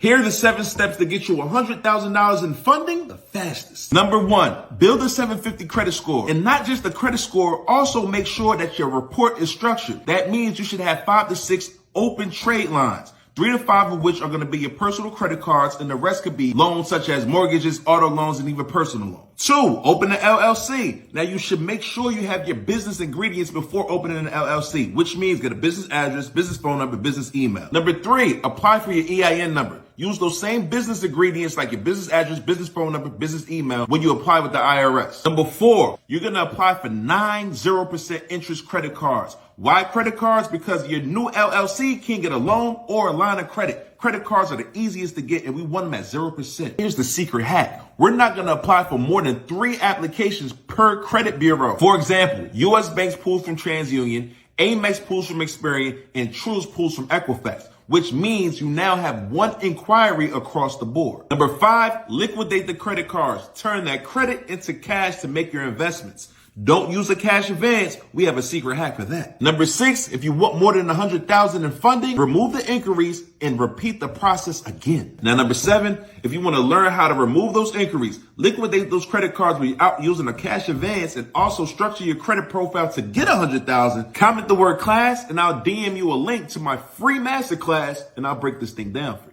Here are the 7 steps to get you $100,000 in funding the fastest. Number 1, build a 750 credit score. And not just the credit score, also make sure that your report is structured. That means you should have 5 to 6 open trade lines. 3 to 5 of which are going to be your personal credit cards, and the rest could be loans such as mortgages, auto loans, and even personal loans. 2, open an LLC. Now you should make sure you have your business ingredients before opening an LLC, which means get a business address, business phone number, business email. Number 3, apply for your EIN number. Use those same business ingredients like your business address, business phone number, business email when you apply with the IRS. Number 4, you're going to apply for 9 0% interest credit cards. Why credit cards? Because your new LLC can get a loan or a line of credit. Credit cards are the easiest to get, and we want them at 0%. Here's the secret hack. We're not going to apply for more than 3 applications per credit bureau. For example, U.S. Banks pulls from TransUnion, Amex pulls from Experian, and Truist pulls from Equifax, which means you now have 1 inquiry across the board. Number 5, liquidate the credit cards. Turn that credit into cash to make your investments. Don't use a cash advance. We have a secret hack for that. Number 6, if you want more than $100,000 in funding, remove the inquiries and repeat the process again. Now, number 7, if you want to learn how to remove those inquiries, liquidate those credit cards without using a cash advance, and also structure your credit profile to get $100,000, comment the word class, and I'll DM you a link to my free masterclass, and I'll break this thing down for you.